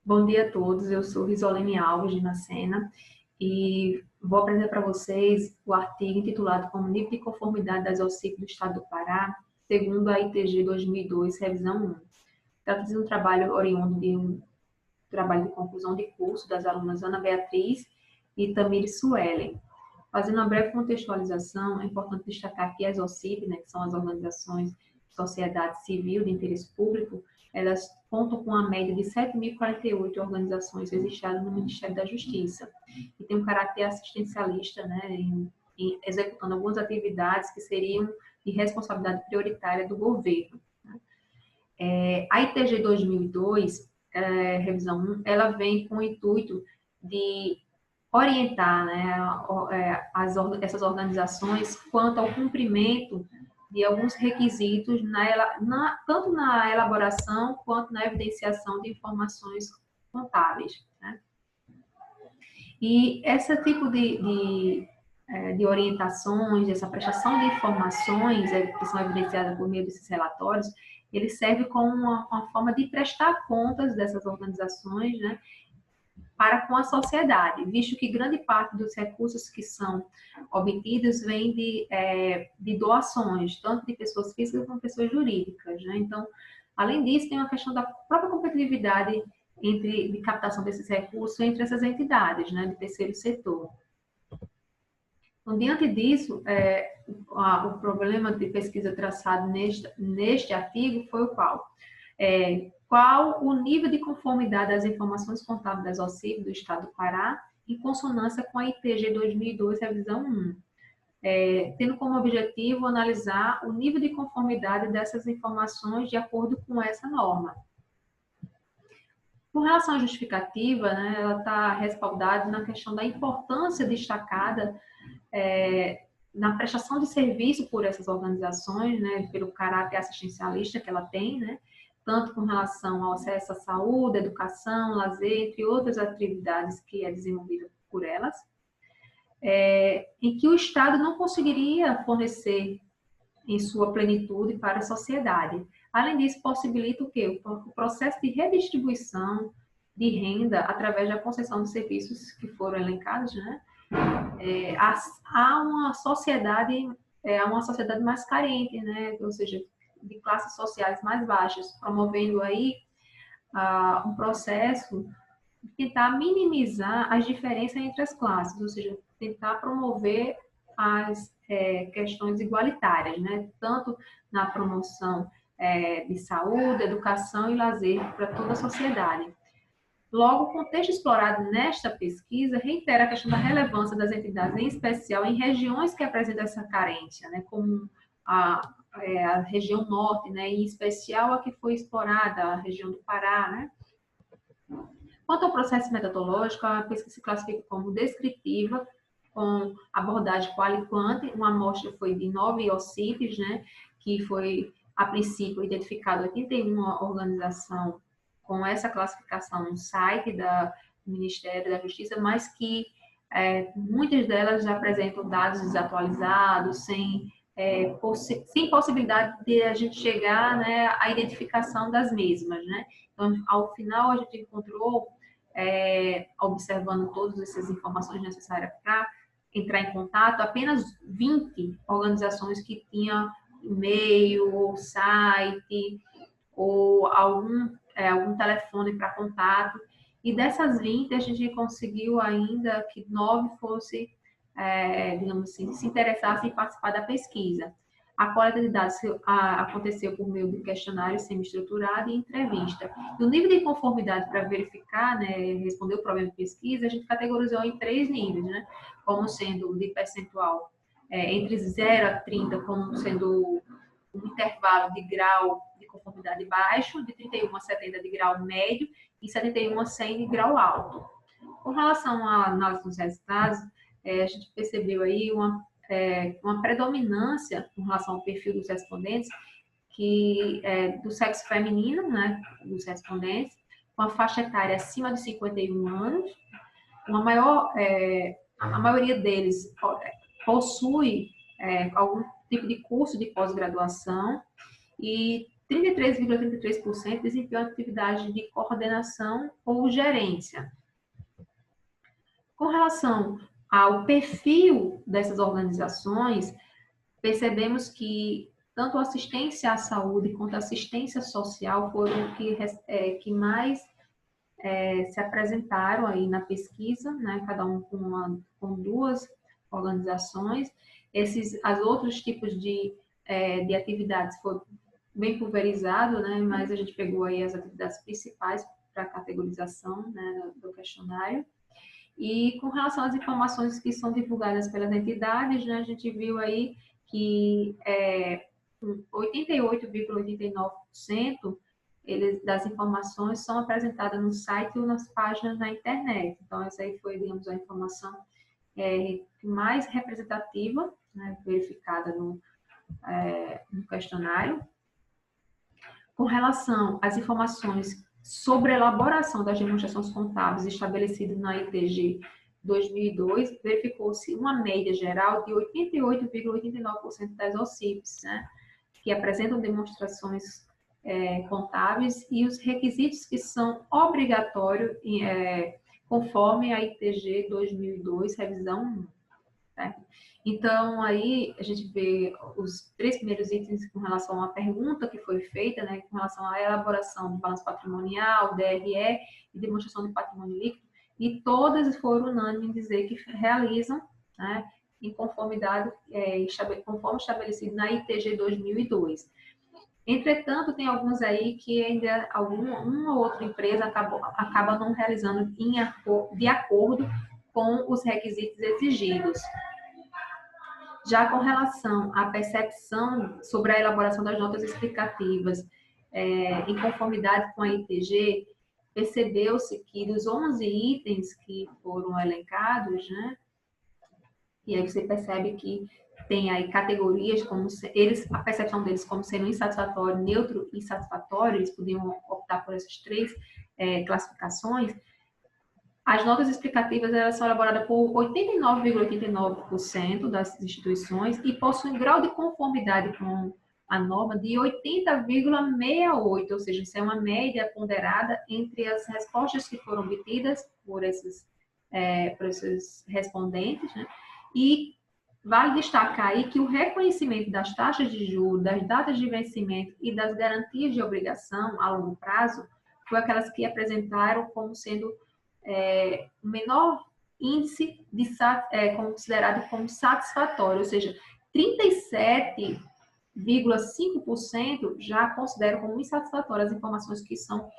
Bom dia a todos, eu sou Risolene Alves de Macena e vou apresentar para vocês o artigo intitulado como Nível de Conformidade das OCIP do Estado do Pará, segundo a ITG 2002, revisão 1. Trata-se de um trabalho oriundo de um trabalho de conclusão de curso das alunas Ana Beatriz e Tamires Suelen. Fazendo uma breve contextualização, é importante destacar que as OCIP, que são as organizações de sociedade civil de interesse público, elas contam com uma média de 7.048 organizações registradas no Ministério da Justiça e tem um caráter assistencialista, executando algumas atividades que seriam de responsabilidade prioritária do governo. A ITG 2002, revisão 1, ela vem com o intuito de orientar essas organizações quanto ao cumprimento de alguns requisitos, tanto na elaboração quanto na evidenciação de informações contábeis. Né? E esse tipo de orientações, essa prestação de informações que são evidenciadas por meio desses relatórios, ele serve como uma forma de prestar contas dessas organizações, né, para com a sociedade, visto que grande parte dos recursos que são obtidos vem de doações, tanto de pessoas físicas como pessoas jurídicas. Né? Então, além disso, tem uma questão da própria competitividade de captação desses recursos entre essas entidades, né, de terceiro setor. Então, diante disso, o problema de pesquisa traçado neste artigo foi o qual? Qual o nível de conformidade das informações contábeis das OCIP do Estado do Pará, em consonância com a ITG 2002, revisão 1, tendo como objetivo analisar o nível de conformidade dessas informações de acordo com essa norma. Com relação à justificativa, né, ela está respaldada na questão da importância destacada na prestação de serviço por essas organizações, né, pelo caráter assistencialista que ela tem, né, tanto com relação ao acesso à saúde, educação, lazer, entre outras atividades que é desenvolvida por elas, em que o Estado não conseguiria fornecer em sua plenitude para a sociedade. Além disso, possibilita o quê? O processo de redistribuição de renda através da concessão de serviços que foram elencados, né? Há uma sociedade mais carente, né? Ou seja, de classes sociais mais baixas, promovendo aí um processo de tentar minimizar as diferenças entre as classes, ou seja, tentar promover as questões igualitárias, né? Tanto na promoção de saúde, educação e lazer para toda a sociedade. Logo, o contexto explorado nesta pesquisa reitera a questão da relevância das entidades, em especial em regiões que apresentam essa carência, né, como a região norte, né, em especial a que foi explorada, a região do Pará. Né. Quanto ao processo metodológico, a pesquisa se classifica como descritiva, com abordagem qual e quant. Uma amostra foi de 9 OCIPs, né, que foi, a princípio, identificado 81 organizações com essa classificação no site do Ministério da Justiça, mas que muitas delas já apresentam dados desatualizados, sem possibilidade de a gente chegar, né, à identificação das mesmas. Né? Então, ao final, a gente encontrou, observando todas essas informações necessárias para entrar em contato, apenas 20 organizações que tinham e-mail, ou site, ou algum telefone para contato, e dessas 20, a gente conseguiu ainda que 9 fossem, digamos assim, se interessassem em participar da pesquisa. A coleta de dados aconteceu por meio de questionário semi-estruturado e entrevista. E o nível de conformidade para verificar, né, responder o problema de pesquisa, a gente categorizou em 3 níveis, né, como sendo de percentual entre 0 a 30, como sendo um intervalo de grau de conformidade baixo, de 31 a 70 de grau médio e 71 a 100 de grau alto. Com relação à análise dos resultados, a gente percebeu aí uma predominância com relação ao perfil dos respondentes, que do sexo feminino, né, dos respondentes, com a faixa etária acima de 51 anos, a maioria deles possui algum tipo de curso de pós-graduação e 33,33% desempenham atividade de coordenação ou gerência. Com relação ao perfil dessas organizações, percebemos que tanto a assistência à saúde quanto a assistência social foram que mais se apresentaram aí na pesquisa, né? Cada um com duas organizações. As outros tipos de atividades foram bem pulverizados, né? Mas a gente pegou aí as atividades principais para a categorização, né, do questionário. E com relação às informações que são divulgadas pelas entidades, né, a gente viu aí que 88,89% das informações são apresentadas no site ou nas páginas na internet. Então, essa aí foi, digamos, a informação mais representativa, né, verificada no questionário. Com relação às informações sobre a elaboração das demonstrações contábeis estabelecidas na ITG 2002, verificou-se uma média geral de 88,89% das OCIPs, né, que apresentam demonstrações contábeis e os requisitos que são obrigatórios conforme a ITG 2002, revisão 1. Né? Então, aí a gente vê os 3 primeiros itens com relação à pergunta que foi feita, né, com relação à elaboração do balanço patrimonial, DRE e demonstração de patrimônio líquido, e todas foram unânimes em dizer que realizam, né, em conformidade, conforme estabelecido na ITG 2002. Entretanto, tem alguns aí que ainda uma ou outra empresa acaba não realizando de acordo com os requisitos exigidos. Já com relação à percepção sobre a elaboração das notas explicativas em conformidade com a ITG, percebeu-se que dos 11 itens que foram elencados, né, e aí você percebe que tem aí categorias, a percepção deles como sendo insatisfatório, neutro e satisfatório, eles podiam optar por essas 3 classificações. As notas explicativas elas são elaboradas por 89,89% das instituições e possuem grau de conformidade com a norma de 80,68%, ou seja, isso é uma média ponderada entre as respostas que foram obtidas por esses respondentes, né? E vale destacar aí que o reconhecimento das taxas de juros, das datas de vencimento e das garantias de obrigação a longo prazo foi aquelas que apresentaram como sendo o menor índice considerado como satisfatório, ou seja, 37,5% já consideram como insatisfatórias as informações que são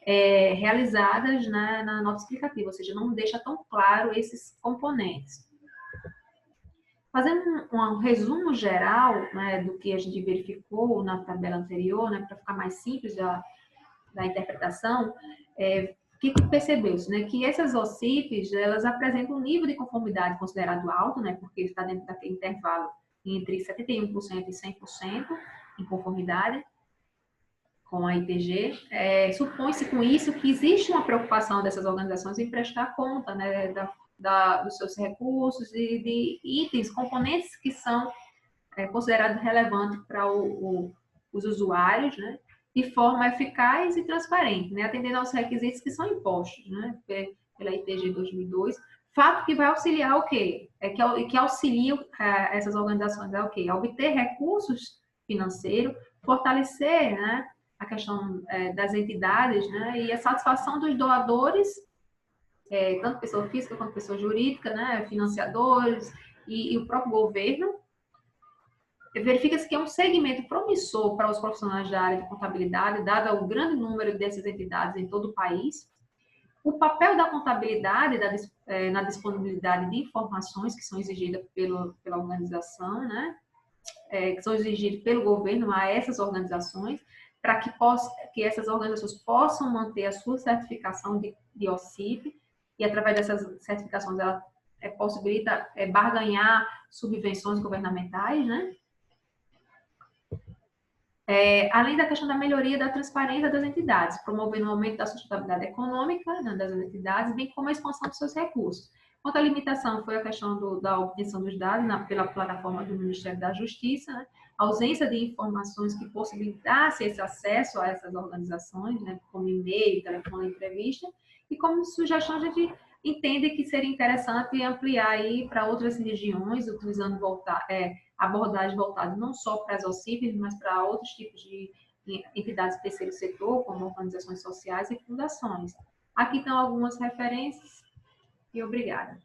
realizadas na nota explicativa, ou seja, não deixa tão claro esses componentes. Fazendo um resumo geral, né, do que a gente verificou na tabela anterior, né, para ficar mais simples da interpretação, o que percebeu-se? Né? Que essas OCIPs, elas apresentam um nível de conformidade considerado alto, né? Porque está dentro daquele intervalo entre 71% e 100% em conformidade com a ITG. Supõe-se com isso que existe uma preocupação dessas organizações em prestar conta, né, dos seus recursos e de itens, componentes que são considerados relevantes para os usuários, né? De forma eficaz e transparente, né, atendendo aos requisitos que são impostos, né, pela ITG 2002, fato que vai auxiliar o quê? Que auxilia essas organizações o quê? A obter recursos financeiros, fortalecer, né, a questão das entidades, né, e a satisfação dos doadores, tanto pessoa física quanto pessoa jurídica, né, financiadores e o próprio governo. Verifica-se que é um segmento promissor para os profissionais da área de contabilidade, dado o grande número dessas entidades em todo o país. O papel da contabilidade na disponibilidade de informações que são exigidas pela organização, né? Que são exigidas pelo governo a essas organizações, para que essas organizações possam manter a sua certificação de OCIP, e através dessas certificações ela possibilita barganhar subvenções governamentais, né? Além da questão da melhoria da transparência das entidades, promovendo o aumento da sustentabilidade econômica, né, das entidades, bem como a expansão dos seus recursos. Quanto à limitação, foi a questão da obtenção dos dados pela plataforma do Ministério da Justiça, né, ausência de informações que possibilitasse esse acesso a essas organizações, né, como e-mail, telefone, entrevista, e como sugestão a gente entende que seria interessante ampliar aí para outras regiões, utilizando abordagem voltada não só para as OCIPs, mas para outros tipos de entidades do terceiro setor, como organizações sociais e fundações. Aqui estão algumas referências e obrigada.